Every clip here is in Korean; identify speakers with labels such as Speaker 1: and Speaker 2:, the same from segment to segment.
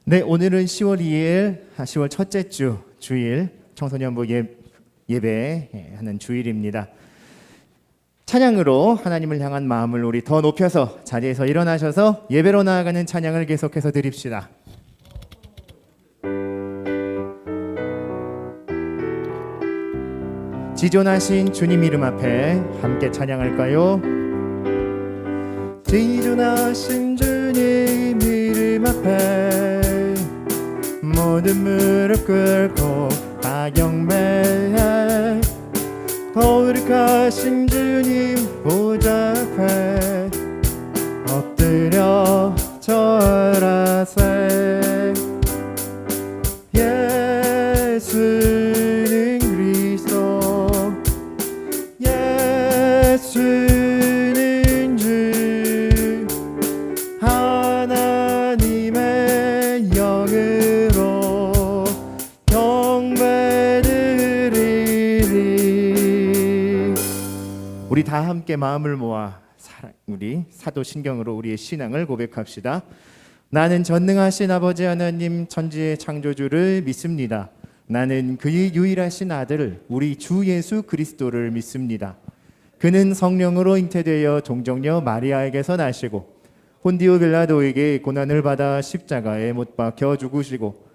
Speaker 1: 네, 오늘은 10월 2일, 10월 첫째 주 주일 청소년부 예배하는 주일입니다. 찬양으로 하나님을 향한 마음을 우리 더 높여서 자리에서 일어나셔서 예배로 나아가는 찬양을 계속해서 드립시다. 지존하신 주님 이름 앞에 함께 찬양할까요? 지존하신 주님 이름 앞에 모든 무릎 꿇고 다 경배해 거룩하신 주님 보좌 앞에 엎드려 절하세. 예수는 그리스도 예수는 주 하나님의 영으로 경배드리리. 우리 다 함께 마음을 모아 우리 사도신경으로 우리의 신앙을 고백합시다. 나는 전능하신 아버지 하나님 천지의 창조주를 믿습니다. 나는 그의 유일하신 아들 우리 주 예수 그리스도를 믿습니다. 그는 성령으로 잉태되어 동정녀 마리아에게서 나시고 본디오 빌라도에게 고난을 받아 십자가에 못 박혀 죽으시고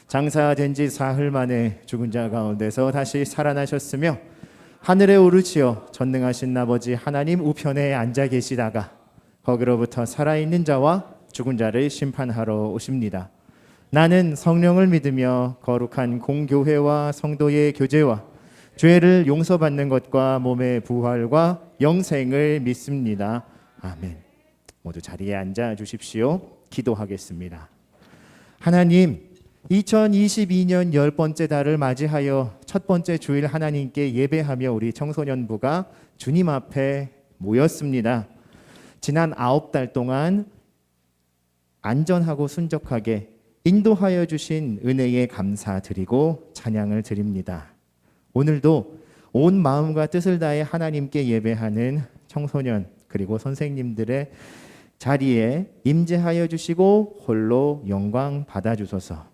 Speaker 1: 장사된 지 사흘 만에 죽은 자 가운데서 다시 살아나셨으며 하늘에 오르시어 전능하신 아버지 하나님 우편에 앉아 계시다가 거기로부터 살아있는 자와 죽은 자를 심판하러 오십니다. 나는 성령을 믿으며 거룩한 공교회와 성도의 교제와 죄를 용서받는 것과 몸의 부활과 영생을 믿습니다. 아멘. 모두 자리에 앉아 주십시오. 기도하겠습니다. 하나님, 2022년 10번째 달을 맞이하여 첫 번째 주일 하나님께 예배하며 우리 청소년부가 주님 앞에 모였습니다. 지난 9달 동안 안전하고 순적하게 인도하여 주신 은혜에 감사드리고 찬양을 드립니다. 오늘도 온 마음과 뜻을 다해 하나님께 예배하는 청소년 그리고 선생님들의 자리에 임재하여 주시고 홀로 영광 받아주소서.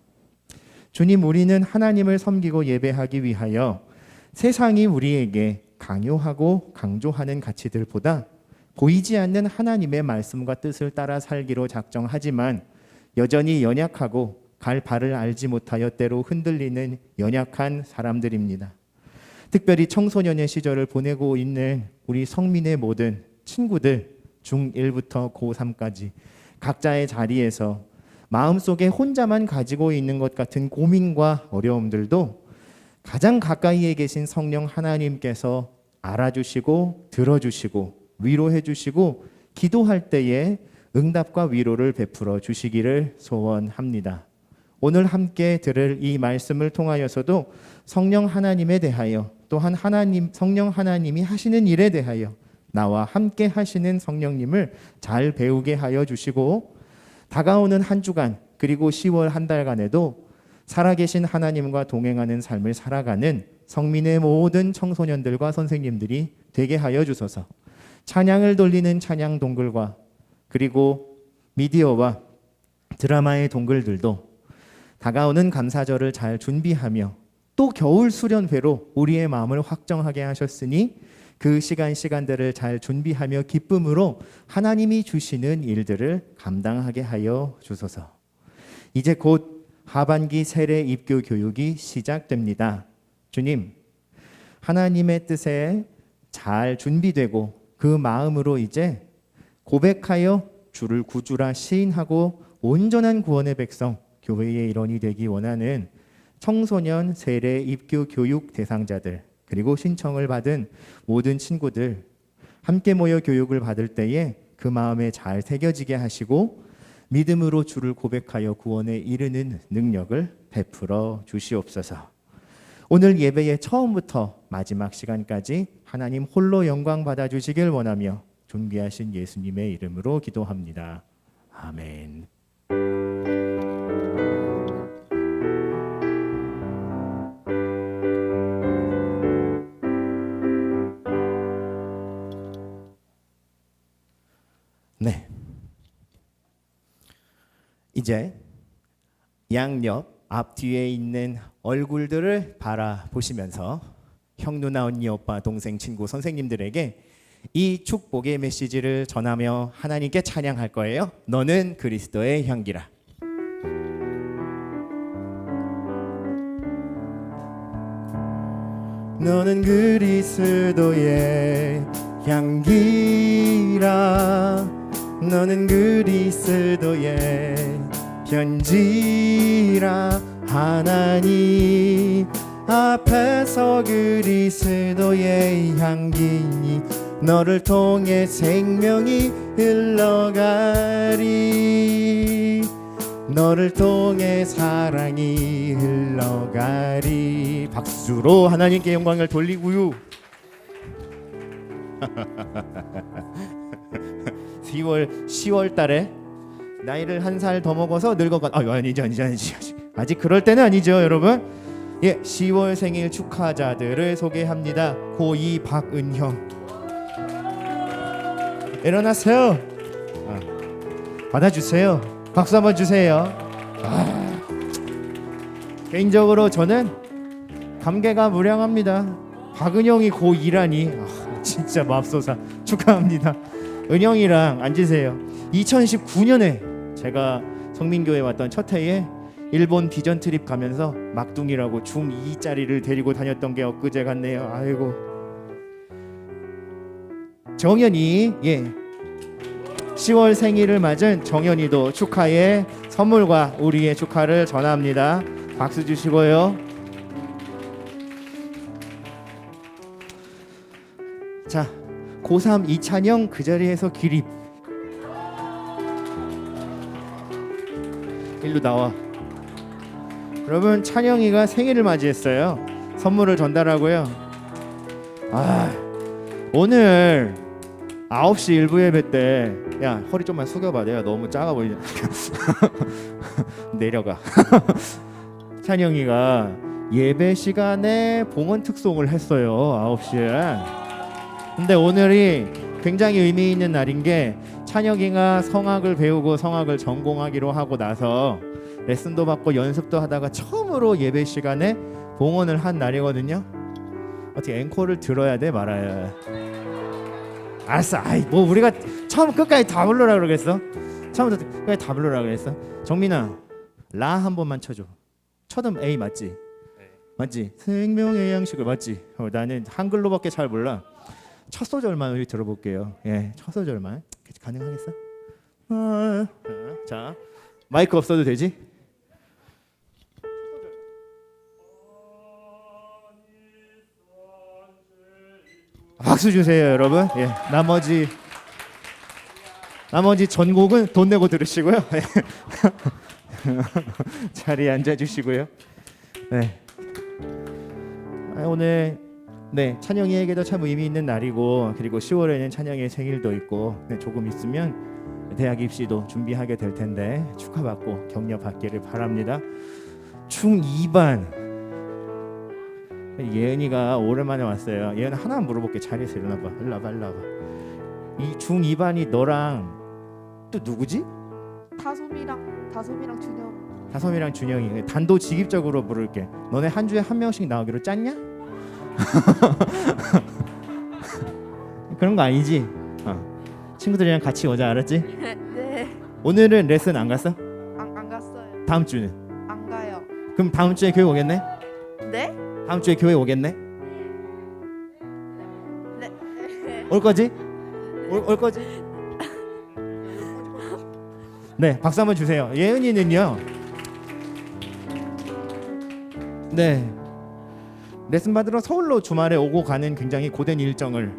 Speaker 1: 주님, 우리는 하나님을 섬기고 예배하기 위하여 세상이 우리에게 강요하고 강조하는 가치들보다 보이지 않는 하나님의 말씀과 뜻을 따라 살기로 작정하지만 여전히 연약하고 갈 바를 알지 못하여 때로 흔들리는 연약한 사람들입니다. 특별히 청소년의 시절을 보내고 있는 우리 성민의 모든 친구들 중1부터 고3까지 각자의 자리에서 마음속에 혼자만 가지고 있는 것 같은 고민과 어려움들도 가장 가까이에 계신 성령 하나님께서 알아주시고 들어주시고 위로해 주시고 기도할 때에 응답과 위로를 베풀어 주시기를 소원합니다. 오늘 함께 들을 이 말씀을 통하여서도 성령 하나님에 대하여 또한 성령 하나님이 하시는 일에 대하여 나와 함께 하시는 성령님을 잘 배우게 하여 주시고 다가오는 한 주간 그리고 10월 한 달간에도 살아계신 하나님과 동행하는 삶을 살아가는 성민의 모든 청소년들과 선생님들이 되게 하여 주소서. 찬양을 돌리는 찬양 동글과 그리고 미디어와 드라마의 동글들도 다가오는 감사절을 잘 준비하며 또 겨울 수련회로 우리의 마음을 확정하게 하셨으니 그 시간들을 잘 준비하며 기쁨으로 하나님이 주시는 일들을 감당하게 하여 주소서. 이제 곧 하반기 세례 입교 교육이 시작됩니다. 주님, 하나님의 뜻에 잘 준비되고 그 마음으로 이제 고백하여 주를 구주라 시인하고 온전한 구원의 백성, 교회의 일원이 되기 원하는 청소년 세례 입교 교육 대상자들 그리고 신청을 받은 모든 친구들 함께 모여 교육을 받을 때에 그 마음에 잘 새겨지게 하시고 믿음으로 주를 고백하여 구원에 이르는 능력을 베풀어 주시옵소서. 오늘 예배의 처음부터 마지막 시간까지 하나님 홀로 영광 받아 주시길 원하며 존귀하신 예수님의 이름으로 기도합니다. 아멘. 네. 이제 양옆 앞뒤에 있는 얼굴들을 바라보시면서 형, 누나, 언니, 오빠, 동생, 친구, 선생님들에게 이 축복의 메시지를 전하며 하나님께 찬양할 거예요. 너는 그리스도의 향기라. 너는 그리스도의 향기라. 너는 그리스도의 편지라. 하나님 앞에서 그리스도의 향기니 너를 통해 생명이 흘러가리. 너를 통해 사랑이 흘러가리. 박수로 하나님께 영광을 돌리고요. 10월 달에 나이를 한 살 더 먹어서 늙어가. 아니죠. 아직 그럴 때는 아니죠, 여러분. 예, 10월 생일 축하자들을 소개합니다. 고2 박은형. 일어나세요. 받아주세요. 박수 한번 주세요. 개인적으로 저는 감개가 무량합니다. 박은영이 고2라니 진짜 맙소사. 축하합니다. 은영이랑 앉으세요. 2019년에 제가 성민교회 왔던 첫 해에 일본 비전 트립 가면서 막둥이라고 중2짜리를 데리고 다녔던 게 엊그제 같네요. 아이고. 정연이, 10월 생일을 맞은 정연이도 축하의 선물과 우리의 축하를 전합니다. 박수 주시고요. 자, 고3 이찬영 그 자리에서 기립. 일로 나와. 여러분, 찬영이가 생일을 맞이했어요. 선물을 전달하고요. 오늘 9시 일부 예배 때, 야, 허리 좀만 숙여봐. 내가 너무 작아 보이냐. 내려가. 찬영이가 예배 시간에 봉헌 특송을 했어요. 9시에. 근데 오늘이 굉장히 의미 있는 날인 게 찬영이가 성악을 배우고 성악을 전공하기로 하고 나서 레슨도 받고 연습도 하다가 처음으로 예배 시간에 봉헌을 한 날이거든요. 어떻게 앵콜을 들어야 돼, 말아야 돼? 알았어. 뭐 우리가 처음 끝까지 다 불러라 그러겠어? 처음부터 끝까지 다 불러라 그랬어? 정민아, 라 한 번만 쳐줘. 첫음 A 맞지? 네. 맞지? 생명의 양식을 맞지? 나는 한글로밖에 잘 몰라. 첫 소절만 우리 들어볼게요. 예, 첫 소절만. 가능하겠어? 자, 마이크 없어도 되지? 박수 주세요, 여러분. 예, 나머지 전곡은 돈 내고 들으시고요. 자리에 앉아 주시고요. 네. 오늘 찬영이에게도 참 의미 있는 날이고, 그리고 10월에는 찬영이의 생일도 있고, 조금 있으면 대학 입시도 준비하게 될 텐데 축하받고 격려받기를 바랍니다. 중2반 예은이가 오랜만에 왔어요. 예은 하나 물어볼게. 자리에서 일어나봐. 일로 와봐. 이 중2반이 너랑 또 누구지?
Speaker 2: 다솜이랑 준영.
Speaker 1: 다솜이랑 준영이. 단도직입적으로 물을게. 너네 한 주에 한 명씩 나오기로 짰냐? 그런 거 아니지? 친구들이랑 같이 오자, 알았지?
Speaker 2: 네.
Speaker 1: 오늘은 레슨 안 갔어?
Speaker 2: 안 갔어요.
Speaker 1: 다음 주는?
Speaker 2: 안 가요.
Speaker 1: 그럼 다음 주에 교회 오겠네?
Speaker 2: 네?
Speaker 1: 다음 주에 교회 오겠네?
Speaker 2: 네.
Speaker 1: 올 거지? 올 거지? 네, 박수 한번 주세요. 예은이는요. 네, 레슨 받으러 서울로 주말에 오고 가는 굉장히 고된 일정을,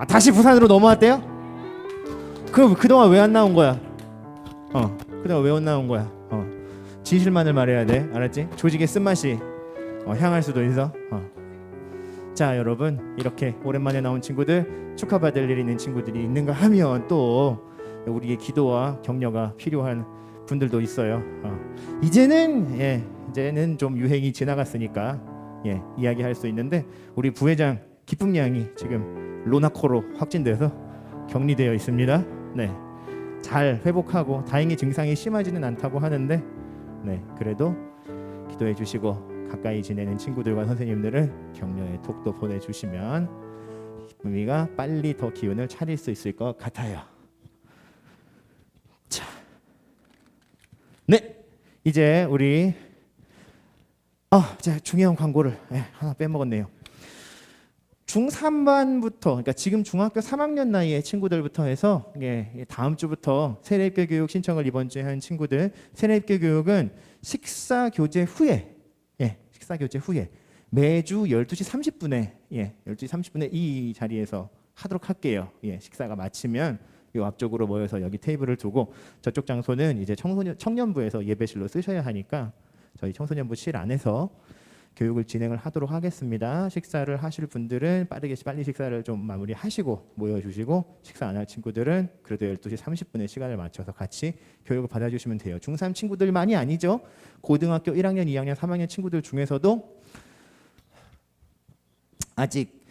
Speaker 1: 다시 부산으로 넘어왔대요? 그동안 왜 안 나온 거야? 그동안 왜 안 나온 거야? 진실만을 말해야 돼, 알았지? 조직의 쓴맛이 향할 수도 있어. 자, 여러분, 이렇게 오랜만에 나온 친구들, 축하받을 일 있는 친구들이 있는가 하면 또 우리의 기도와 격려가 필요한 분들도 있어요. 이제는 좀 유행이 지나갔으니까 이야기할 수 있는데, 우리 부회장 기쁨 양이 지금 로나코로 확진돼서 격리되어 있습니다. 네, 잘 회복하고 다행히 증상이 심하지는 않다고 하는데 네, 그래도 기도해 주시고 가까이 지내는 친구들과 선생님들은 격려의 톡도 보내주시면 우리가 빨리 더 기운을 차릴 수 있을 것 같아요. 자, 네, 이제 우리 제가 중요한 광고를 하나 빼먹었네요. 중3반부터, 그러니까 지금 중학교 3학년 나이의 친구들부터 해서 다음 주부터 세례입교 교육 신청을 이번 주에 한 친구들, 세례입교 교육은 식사 교제 후에 매주 12시 30분에 12시 30분에 이 자리에서 하도록 할게요. 식사가 마치면 요 앞쪽으로 모여서 여기 테이블을 두고 저쪽 장소는 이제 청년부에서 예배실로 쓰셔야 하니까 저희 청소년부실 안에서 교육을 진행을 하도록 하겠습니다. 식사를 하실 분들은 빨리 식사를 좀 마무리하시고 모여주시고, 식사 안 할 친구들은 그래도 12시 30분에 시간을 맞춰서 같이 교육을 받아주시면 돼요. 중3 친구들만이 아니죠. 고등학교 1학년, 2학년, 3학년 친구들 중에서도 아직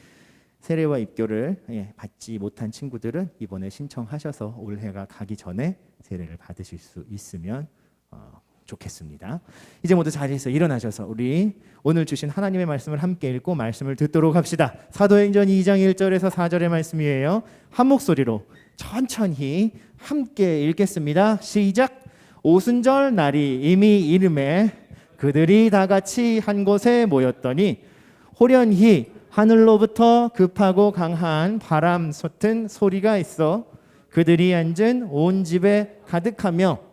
Speaker 1: 세례와 입교를 받지 못한 친구들은 이번에 신청하셔서 올해가 가기 전에 세례를 받으실 수 있으면 좋겠습니다. 이제 모두 자리에서 일어나셔서 우리 오늘 주신 하나님의 말씀을 함께 읽고 말씀을 듣도록 합시다. 사도행전 2장 1절에서 4절의 말씀이에요. 한 목소리로 천천히 함께 읽겠습니다. 시작. 오순절 날이 이미 이름에 그들이 다 같이 한 곳에 모였더니 호련히 하늘로부터 급하고 강한 바람 솟은 소리가 있어 그들이 앉은 온 집에 가득하며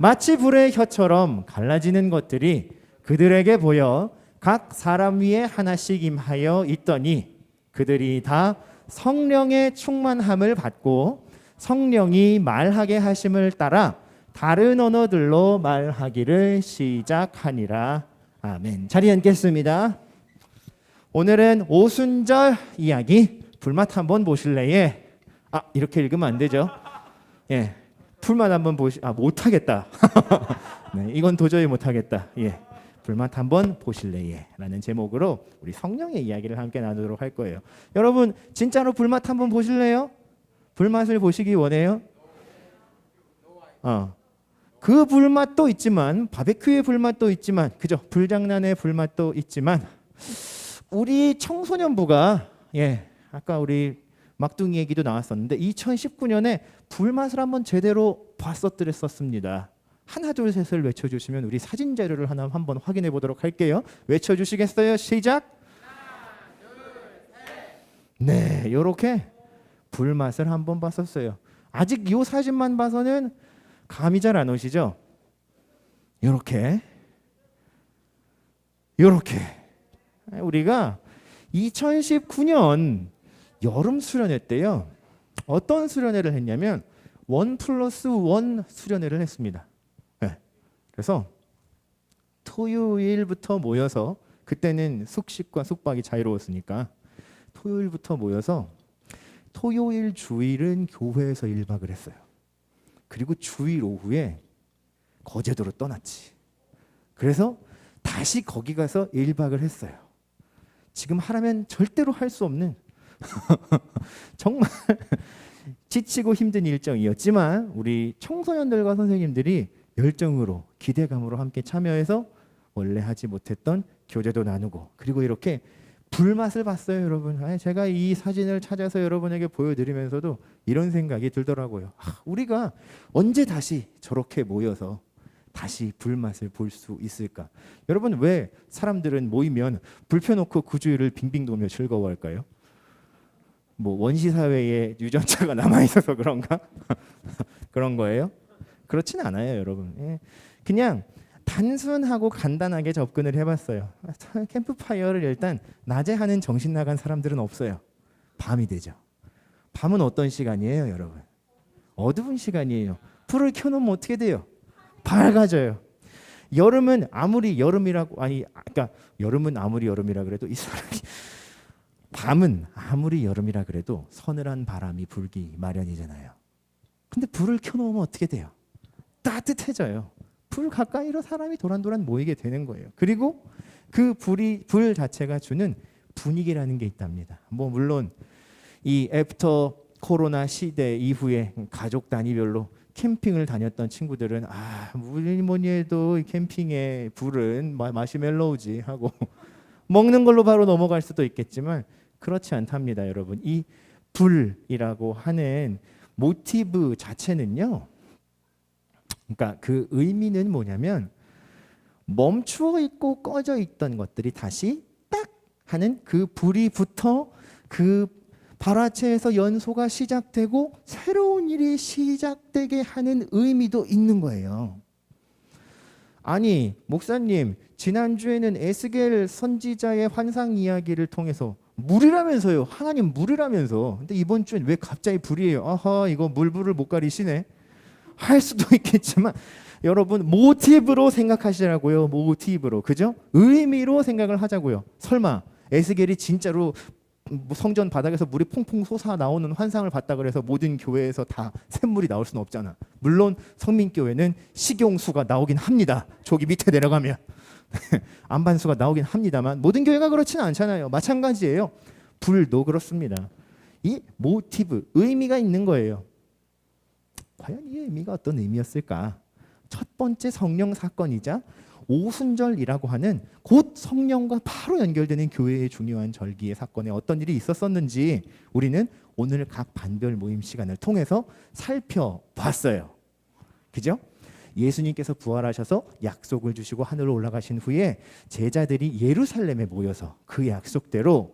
Speaker 1: 마치 불의 혀처럼 갈라지는 것들이 그들에게 보여 각 사람 위에 하나씩 임하여 있더니 그들이 다 성령의 충만함을 받고 성령이 말하게 하심을 따라 다른 언어들로 말하기를 시작하니라. 아멘. 자리에 앉겠습니다. 오늘은 오순절 이야기, 불맛 한번 보실래요? 이렇게 읽으면 안 되죠. 불맛 한번 못하겠다. 네, 이건 도저히 못하겠다. 불맛 한번 보실래요? 라는 제목으로 우리 성령의 이야기를 함께 나누도록 할 거예요. 여러분 진짜로 불맛 한번 보실래요? 불맛을 보시기 원해요? 그 불맛도 있지만, 바베큐의 불맛도 있지만, 그죠? 불장난의 불맛도 있지만, 우리 청소년부가 아까 우리 막둥이 얘기도 나왔었는데 2019년에 불맛을 한번 제대로 봤었더랬었습니다. 하나 둘 셋을 외쳐주시면 우리 사진 자료를 하나 한번 확인해 보도록 할게요. 외쳐주시겠어요? 시작. 하나, 둘, 셋. 네, 이렇게 불맛을 한번 봤었어요. 아직 이 사진만 봐서는 감이 잘 안 오시죠? 이렇게 우리가 2019년 여름 수련회 때요, 어떤 수련회를 했냐면 1+1 수련회를 했습니다. 그래서 토요일부터 모여서, 그때는 숙식과 숙박이 자유로웠으니까 토요일부터 모여서 토요일 주일은 교회에서 1박을 했어요. 그리고 주일 오후에 거제도로 떠났지. 그래서 다시 거기 가서 1박을 했어요. 지금 하라면 절대로 할 수 없는 정말 지치고 힘든 일정이었지만 우리 청소년들과 선생님들이 열정으로 기대감으로 함께 참여해서 원래 하지 못했던 교제도 나누고, 그리고 이렇게 불맛을 봤어요. 여러분, 제가 이 사진을 찾아서 여러분에게 보여드리면서도 이런 생각이 들더라고요. 우리가 언제 다시 저렇게 모여서 다시 불맛을 볼 수 있을까? 여러분, 왜 사람들은 모이면 불 펴놓고 구주일을 빙빙 돌며 즐거워할까요? 원시 사회에 유전자가 남아 있어서 그런가? 그런 거예요? 그렇진 않아요, 여러분. 그냥 단순하고 간단하게 접근을 해봤어요. 캠프파이어를 일단 낮에 하는 정신 나간 사람들은 없어요. 밤이 되죠. 밤은 어떤 시간이에요, 여러분? 어두운 시간이에요. 불을 켜놓으면 어떻게 돼요? 밝아져요. 여름은 아무리 여름이라고, 그러니까 여름은 아무리 여름이라 그래도 이 사람이 밤은 아무리 여름이라 그래도 서늘한 바람이 불기 마련이잖아요. 근데 불을 켜놓으면 어떻게 돼요? 따뜻해져요. 불 가까이로 사람이 도란도란 모이게 되는 거예요. 그리고 그 불 자체가 주는 분위기라는 게 있답니다. 물론 이 애프터 코로나 시대 이후에 가족 단위별로 캠핑을 다녔던 친구들은 뭐니 해도 캠핑의 불은 마시멜로우지 하고 먹는 걸로 바로 넘어갈 수도 있겠지만 그렇지 않답니다, 여러분. 이 불이라고 하는 모티브 자체는요. 그러니까 그 의미는 뭐냐면 멈추어 있고 꺼져 있던 것들이 다시 딱 하는 그 불이 붙어 그 발화체에서 연소가 시작되고 새로운 일이 시작되게 하는 의미도 있는 거예요. 아니, 목사님, 지난주에는 에스겔 선지자의 환상 이야기를 통해서 물이라면서요. 하나님 물이라면서. 근데 이번 주엔 왜 갑자기 불이에요? 아하, 이거 물불을 못 가리시네. 할 수도 있겠지만 여러분 모티브로 생각하시라고요. 모티브로. 그죠? 의미로 생각을 하자고요. 설마 에스겔이 진짜로 성전 바닥에서 물이 퐁퐁 솟아 나오는 환상을 봤다 그래서 모든 교회에서 다 샘물이 나올 수는 없잖아. 물론 성민교회는 식용수가 나오긴 합니다. 저기 밑에 내려가면 안반수가 나오긴 합니다만 모든 교회가 그렇지는 않잖아요. 마찬가지예요. 불도 그렇습니다. 이 모티브, 의미가 있는 거예요. 과연 이 의미가 어떤 의미였을까? 첫 번째 성령 사건이자 오순절이라고 하는 곧 성령과 바로 연결되는 교회의 중요한 절기의 사건에 어떤 일이 있었었는지 우리는 오늘 각 반별 모임 시간을 통해서 살펴봤어요. 그죠? 예수님께서 부활하셔서 약속을 주시고 하늘로 올라가신 후에 제자들이 예루살렘에 모여서 그 약속대로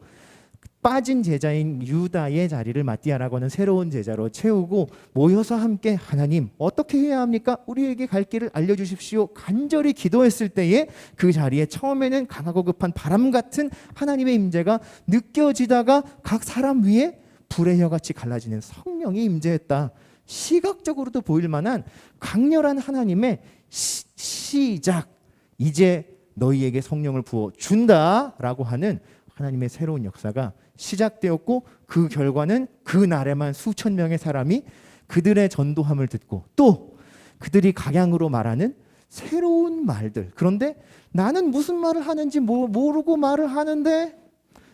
Speaker 1: 빠진 제자인 유다의 자리를 마띠아라고 하는 새로운 제자로 채우고 모여서 함께 하나님 어떻게 해야 합니까? 우리에게 갈 길을 알려주십시오. 간절히 기도했을 때에 그 자리에 처음에는 강하고 급한 바람 같은 하나님의 임재가 느껴지다가 각 사람 위에 불의 혀같이 갈라지는 성령이 임재했다. 시각적으로도 보일 만한 강렬한 하나님의 시작, 이제 너희에게 성령을 부어 준다라고 하는 하나님의 새로운 역사가 시작되었고 그 결과는 그 날에만 수천 명의 사람이 그들의 전도함을 듣고 또 그들이 각양으로 말하는 새로운 말들. 그런데 나는 무슨 말을 하는지 모르고 말을 하는데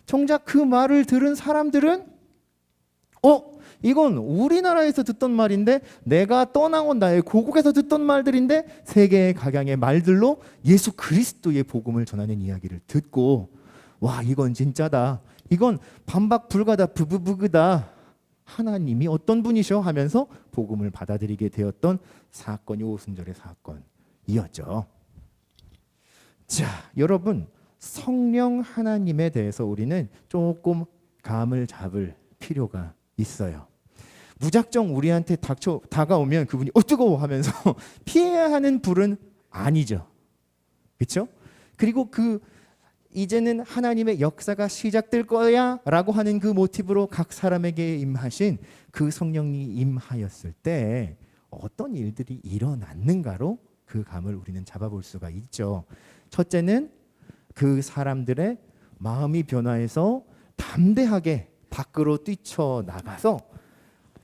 Speaker 1: 정작 그 말을 들은 사람들은 이건 우리나라에서 듣던 말인데 내가 떠나온 나의 고국에서 듣던 말들인데 세계의 각양의 말들로 예수 그리스도의 복음을 전하는 이야기를 듣고 와 이건 진짜다. 이건 반박 불가다. 부부부그다. 하나님이 어떤 분이셔 하면서 복음을 받아들이게 되었던 사건이 오순절의 사건이었죠. 자, 여러분 성령 하나님에 대해서 우리는 조금 감을 잡을 필요가 있어요. 무작정 우리한테 다가오면 그분이 뜨거워 하면서 피해야 하는 불은 아니죠. 그렇죠? 그리고 이제는 하나님의 역사가 시작될 거야 라고 하는 그 모티브로 각 사람에게 임하신 그 성령이 임하였을 때 어떤 일들이 일어났는가로 그 감을 우리는 잡아볼 수가 있죠. 첫째는 그 사람들의 마음이 변화해서 담대하게 밖으로 뛰쳐나가서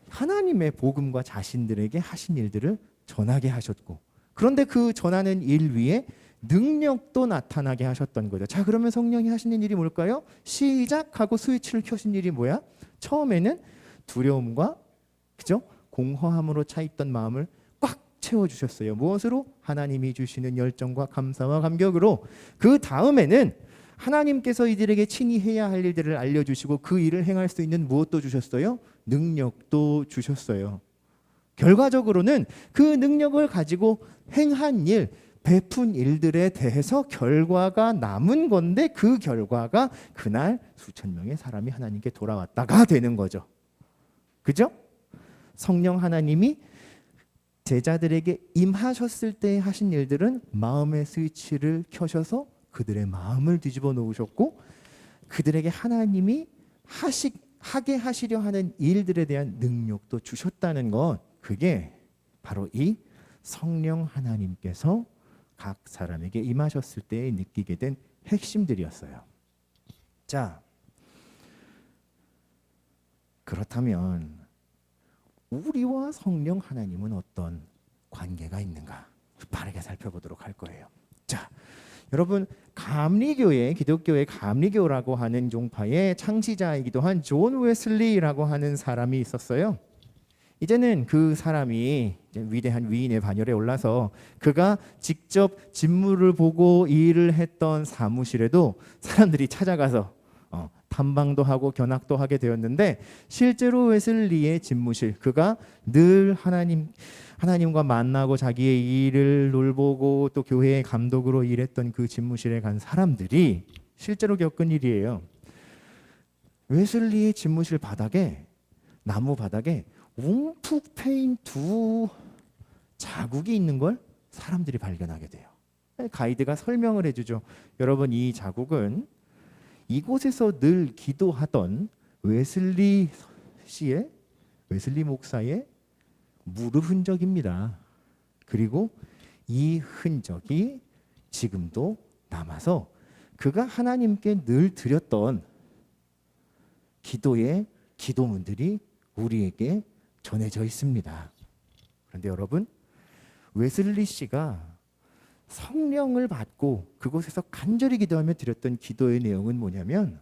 Speaker 1: 하나님의 복음과 자신들에게 하신 일들을 전하게 하셨고 그런데 그 전하는 일 위에 능력도 나타나게 하셨던 거죠. 자, 그러면 성령이 하시는 일이 뭘까요? 시작하고 스위치를 켜신 일이 뭐야? 처음에는 두려움과 그죠? 공허함으로 차 있던 마음을 꽉 채워주셨어요. 무엇으로? 하나님이 주시는 열정과 감사와 감격으로. 그 다음에는 하나님께서 이들에게 친히 해야 할 일들을 알려주시고 그 일을 행할 수 있는 무엇도 주셨어요? 능력도 주셨어요. 결과적으로는 그 능력을 가지고 행한 일, 베푼 일들에 대해서 결과가 남은 건데 그 결과가 그날 수천 명의 사람이 하나님께 돌아왔다가 되는 거죠. 그죠? 성령 하나님이 제자들에게 임하셨을 때 하신 일들은 마음의 스위치를 켜셔서 그들의 마음을 뒤집어 놓으셨고 그들에게 하나님이 하게 하시려 하는 일들에 대한 능력도 주셨다는 것, 그게 바로 이 성령 하나님께서 각 사람에게 임하셨을 때 느끼게 된 핵심들이었어요. 자, 그렇다면 우리와 성령 하나님은 어떤 관계가 있는가? 빠르게 살펴보도록 할 거예요. 자, 여러분 감리교회, 기독교의 감리교라고 하는 종파의 창시자이기도 한 존 웨슬리라고 하는 사람이 있었어요. 이제는 그 사람이 이제 위대한 위인의 반열에 올라서 그가 직접 직무를 보고 일을 했던 사무실에도 사람들이 찾아가서 탐방도 하고 견학도 하게 되었는데, 실제로 웨슬리의 집무실, 그가 늘 하나님과 만나고 자기의 일을 놀보고 또 교회의 감독으로 일했던 그 집무실에 간 사람들이 실제로 겪은 일이에요. 웨슬리의 집무실 바닥에, 나무 바닥에 움푹 패인 두 자국이 있는 걸 사람들이 발견하게 돼요. 가이드가 설명을 해주죠. 여러분, 이 자국은 이곳에서 늘 기도하던 웨슬리 목사의 무릎 흔적입니다. 그리고 이 흔적이 지금도 남아서 그가 하나님께 늘 드렸던 기도의 기도문들이 우리에게 전해져 있습니다. 그런데 여러분, 웨슬리 씨가 성령을 받고 그곳에서 간절히 기도하며 드렸던 기도의 내용은 뭐냐면,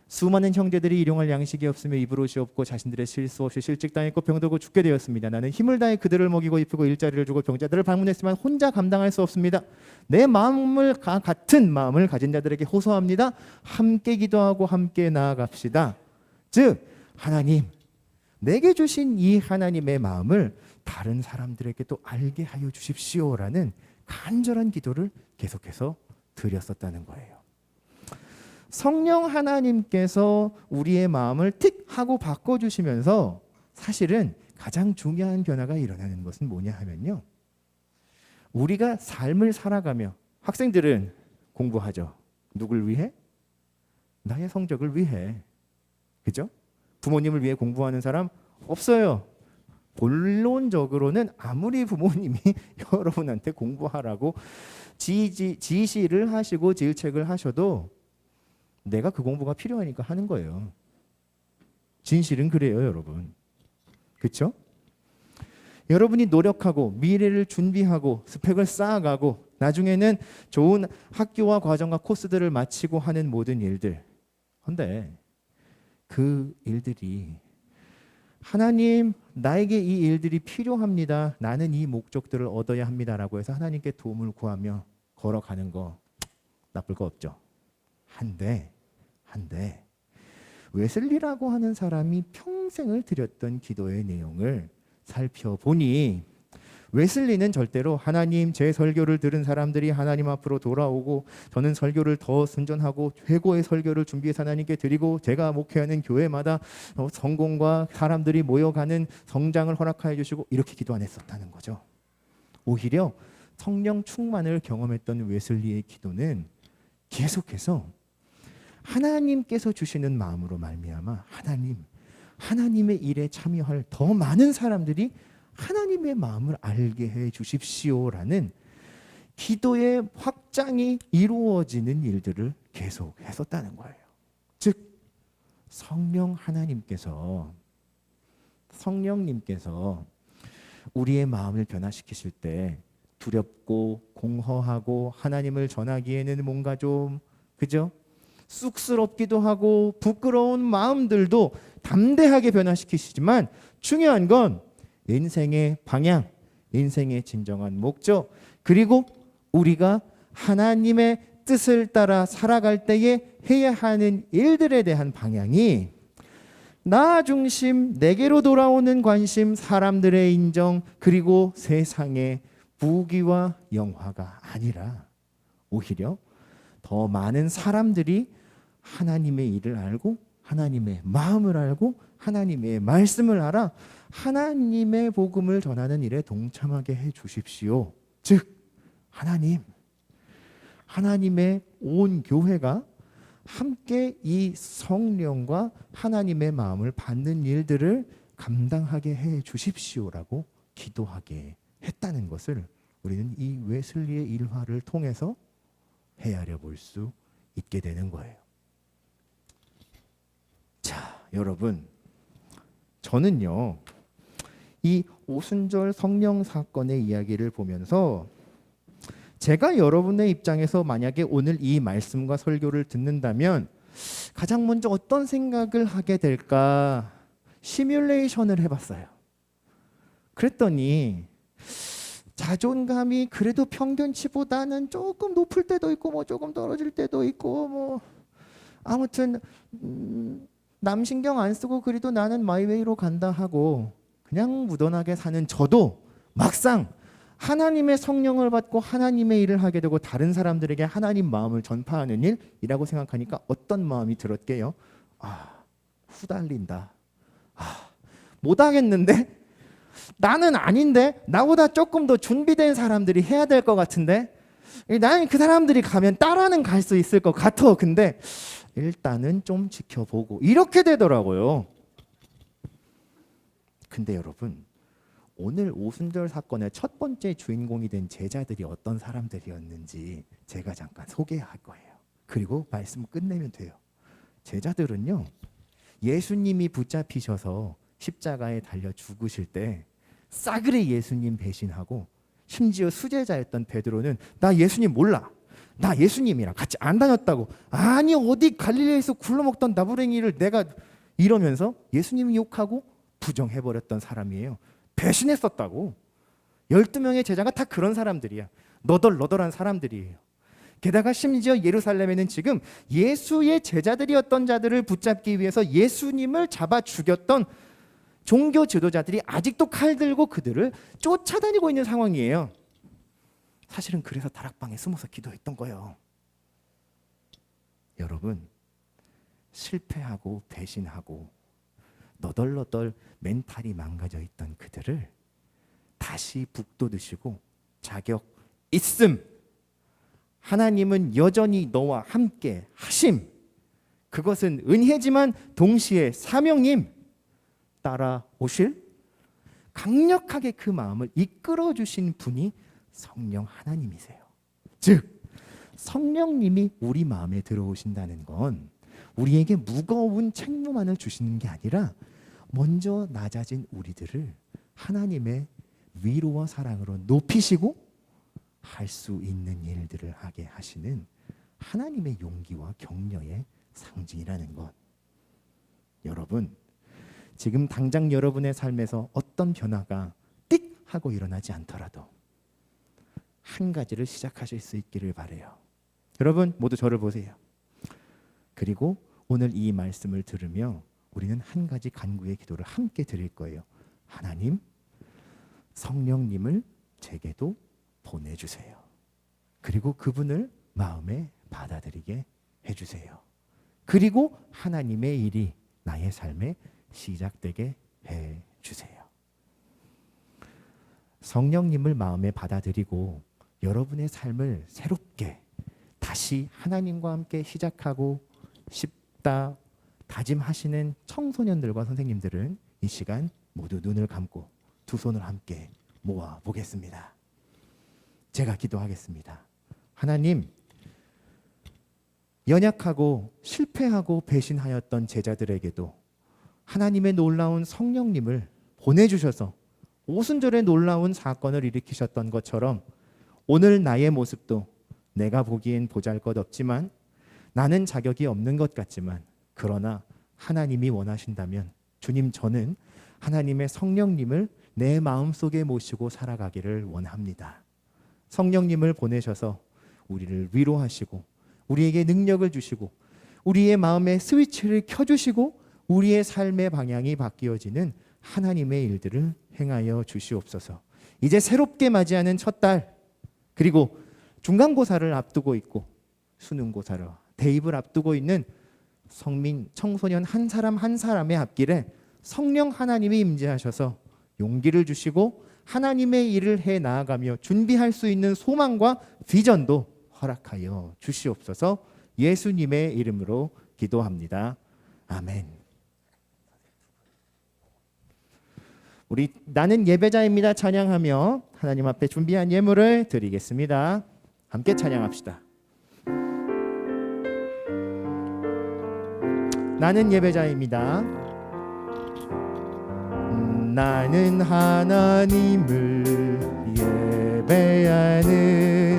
Speaker 1: 수많은 형제들이 일용할 양식이 없으며 입을 옷이 없고 자신들의 실수 없이 실직당했고 병들고 죽게 되었습니다. 나는 힘을 다해 그들을 먹이고 입히고 일자리를 주고 병자들을 방문했지만 혼자 감당할 수 없습니다. 내 마음을 같은 마음을 가진 자들에게 호소합니다. 함께 기도하고 함께 나아갑시다. 즉, 하나님, 내게 주신 이 하나님의 마음을 다른 사람들에게 또 알게 하여 주십시오라는 간절한 기도를 계속해서 드렸었다는 거예요. 성령 하나님께서 우리의 마음을 틱 하고 바꿔주시면서 사실은 가장 중요한 변화가 일어나는 것은 뭐냐 하면요, 우리가 삶을 살아가며, 학생들은 공부하죠. 누굴 위해? 나의 성적을 위해. 그죠? 부모님을 위해 공부하는 사람 없어요. 본론적으로는 아무리 부모님이 여러분한테 공부하라고 지시를 하시고 질책을 하셔도 내가 그 공부가 필요하니까 하는 거예요. 진실은 그래요, 여러분. 그렇죠? 여러분이 노력하고 미래를 준비하고 스펙을 쌓아가고 나중에는 좋은 학교와 과정과 코스들을 마치고 하는 모든 일들, 근데 그 일들이 하나님, 나에게 이 일들이 필요합니다, 나는 이 목적들을 얻어야 합니다라고 해서 하나님께 도움을 구하며 걸어가는 거 나쁠 거 없죠. 한데 웨슬리라고 하는 사람이 평생을 드렸던 기도의 내용을 살펴보니, 웨슬리는 절대로 하나님, 제 설교를 들은 사람들이 하나님 앞으로 돌아오고 저는 설교를 더 순전하고 최고의 설교를 준비해서 하나님께 드리고 제가 목회하는 교회마다 성공과 사람들이 모여가는 성장을 허락하여 주시고 이렇게 기도 안 했었다는 거죠. 오히려 성령 충만을 경험했던 웨슬리의 기도는 계속해서 하나님께서 주시는 마음으로 말미암아 하나님의 일에 참여할 더 많은 사람들이 하나님의 마음을 알게 해 주십시오라는 기도의 확장이 이루어지는 일들을 계속 했었다는 거예요. 즉, 성령님께서 우리의 마음을 변화시키실 때 두렵고 공허하고 하나님을 전하기에는 뭔가 좀, 그죠? 쑥스럽기도 하고 부끄러운 마음들도 담대하게 변화시키시지만, 중요한 건 인생의 방향, 인생의 진정한 목적, 그리고 우리가 하나님의 뜻을 따라 살아갈 때에 해야 하는 일들에 대한 방향이 나 중심, 내게로 돌아오는 관심, 사람들의 인정, 그리고 세상의 부귀와 영화가 아니라 오히려 더 많은 사람들이 하나님의 일을 알고 하나님의 마음을 알고 하나님의 말씀을 알아 하나님의 복음을 전하는 일에 동참하게 해 주십시오. 즉, 하나님의 온 교회가 함께 이 성령과 하나님의 마음을 받는 일들을 감당하게 해 주십시오라고 기도하게 했다는 것을 우리는 이 웨슬리의 일화를 통해서 헤아려 볼 수 있게 되는 거예요. 자, 여러분, 저는요, 이 오순절 성령 사건의 이야기를 보면서 제가 여러분의 입장에서 만약에 오늘 이 말씀과 설교를 듣는다면 가장 먼저 어떤 생각을 하게 될까 시뮬레이션을 해봤어요. 그랬더니 자존감이 그래도 평균치보다는 조금 높을 때도 있고 뭐 조금 떨어질 때도 있고 뭐 아무튼 남 신경 안 쓰고 그래도 나는 마이웨이로 간다 하고 그냥 무던하게 사는 저도 막상 하나님의 성령을 받고 하나님의 일을 하게 되고 다른 사람들에게 하나님 마음을 전파하는 일이라고 생각하니까 어떤 마음이 들었게요? 후달린다. 못하겠는데? 나는 아닌데? 나보다 조금 더 준비된 사람들이 해야 될 것 같은데? 나는 그 사람들이 가면 따라는 갈 수 있을 것 같아. 근데 일단은 좀 지켜보고 이렇게 되더라고요. 근데 여러분, 오늘 오순절 사건의 첫 번째 주인공이 된 제자들이 어떤 사람들이었는지 제가 잠깐 소개할 거예요. 그리고 말씀 끝내면 돼요. 제자들은요, 예수님이 붙잡히셔서 십자가에 달려 죽으실 때 싸그리 예수님 배신하고 심지어 수제자였던 베드로는 나 예수님 몰라. 나 예수님이랑 같이 안 다녔다고. 아니 어디 갈릴리에서 굴러먹던 나부랭이를 내가 이러면서 예수님 욕하고 부정해버렸던 사람이에요. 배신했었다고. 12명의 제자가 다 그런 사람들이야. 너덜너덜한 사람들이에요. 게다가 심지어 예루살렘에는 지금 예수의 제자들이었던 자들을 붙잡기 위해서 예수님을 잡아 죽였던 종교 지도자들이 아직도 칼 들고 그들을 쫓아다니고 있는 상황이에요. 사실은 그래서 다락방에 숨어서 기도했던 거예요. 여러분, 실패하고 배신하고 너덜너덜 멘탈이 망가져 있던 그들을 다시 북돋으시고 자격 있음, 하나님은 여전히 너와 함께 하심, 그것은 은혜지만 동시에 사명임, 따라오실 강력하게 그 마음을 이끌어 주신 분이 성령 하나님이세요. 즉 성령님이 우리 마음에 들어오신다는 건 우리에게 무거운 책무만을 주시는 게 아니라 먼저 낮아진 우리들을 하나님의 위로와 사랑으로 높이시고 할 수 있는 일들을 하게 하시는 하나님의 용기와 격려의 상징이라는 것. 여러분, 지금 당장 여러분의 삶에서 어떤 변화가 띡 하고 일어나지 않더라도 한 가지를 시작하실 수 있기를 바라요. 여러분 모두 저를 보세요. 그리고 오늘 이 말씀을 들으며 우리는 한 가지 간구의 기도를 함께 드릴 거예요. 하나님, 성령님을 제게도 보내주세요. 그리고 그분을 마음에 받아들이게 해주세요. 그리고 하나님의 일이 나의 삶에 시작되게 해주세요. 성령님을 마음에 받아들이고 여러분의 삶을 새롭게 다시 하나님과 함께 시작하고 싶다 다짐하시는 청소년들과 선생님들은 이 시간 모두 눈을 감고 두 손을 함께 모아 보겠습니다. 제가 기도하겠습니다. 하나님, 연약하고 실패하고 배신하였던 제자들에게도 하나님의 놀라운 성령님을 보내주셔서 오순절에 놀라운 사건을 일으키셨던 것처럼 오늘 나의 모습도 내가 보기엔 보잘것없지만 나는 자격이 없는 것 같지만 그러나 하나님이 원하신다면 주님, 저는 하나님의 성령님을 내 마음속에 모시고 살아가기를 원합니다. 성령님을 보내셔서 우리를 위로하시고 우리에게 능력을 주시고 우리의 마음의 스위치를 켜주시고 우리의 삶의 방향이 바뀌어지는 하나님의 일들을 행하여 주시옵소서. 이제 새롭게 맞이하는 첫 달, 그리고 중간고사를 앞두고 있고 수능고사를 대입을 앞두고 있는 성민 청소년 한 사람 한 사람의 앞길에 성령 하나님이 임재하셔서 용기를 주시고 하나님의 일을 해 나아가며 준비할 수 있는 소망과 비전도 허락하여 주시옵소서. 예수님의 이름으로 기도합니다. 아멘. 우리 나는 예배자입니다 찬양하며 하나님 앞에 준비한 예물을 드리겠습니다. 함께 찬양합시다. 나는 예배자입니다. 나는 하나님을 예배하는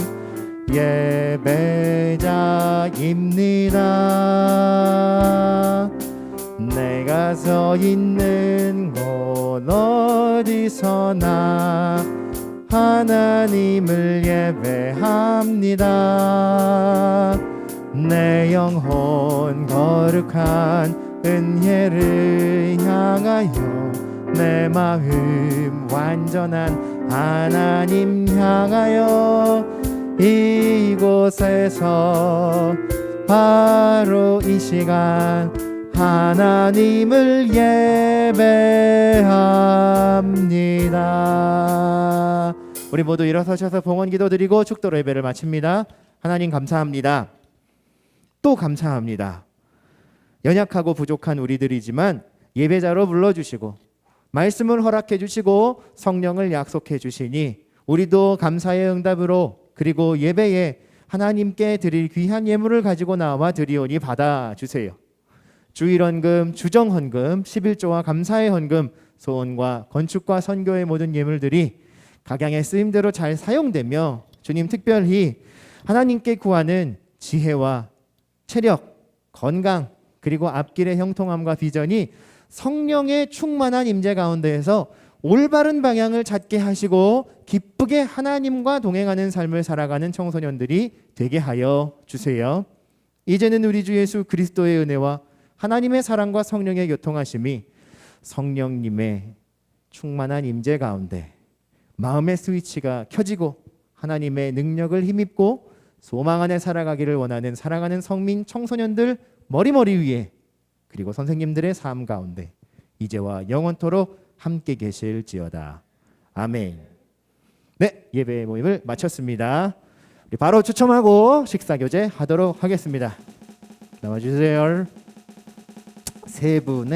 Speaker 1: 예배자입니다. 내가 서 있는 곳 곳 어디서나 하나님을 예배합니다. 내 영혼 거룩한 은혜를 향하여 내 마음 완전한 하나님 향하여 이곳에서 바로 이 시간 하나님을 예배합니다. 우리 모두 일어서셔서 봉헌 기도드리고 축도로 예배를 마칩니다. 하나님 감사합니다. 또 감사합니다. 연약하고 부족한 우리들이지만 예배자로 불러주시고 말씀을 허락해 주시고 성령을 약속해 주시니 우리도 감사의 응답으로 그리고 예배에 하나님께 드릴 귀한 예물을 가지고 나와 드리오니 받아주세요. 주일헌금, 주정헌금, 11조와 감사의 헌금, 소원과 건축과 선교의 모든 예물들이 각양의 쓰임대로 잘 사용되며 주님 특별히 하나님께 구하는 지혜와 체력, 건강 그리고 앞길의 형통함과 비전이 성령의 충만한 임재 가운데에서 올바른 방향을 찾게 하시고 기쁘게 하나님과 동행하는 삶을 살아가는 청소년들이 되게 하여 주세요. 이제는 우리 주 예수 그리스도의 은혜와 하나님의 사랑과 성령의 교통하심이 성령님의 충만한 임재 가운데 마음의 스위치가 켜지고 하나님의 능력을 힘입고 소망 안에 살아가기를 원하는 사랑하는 성민 청소년들 머리머리 위에 그리고 선생님들의 삶 가운데 이제와 영원토록 함께 계실지어다. 아멘. 네, 예배 모임을 마쳤습니다. 우리 바로 추첨하고 식사 교제 하도록 하겠습니다. 나와주세요. 세 분의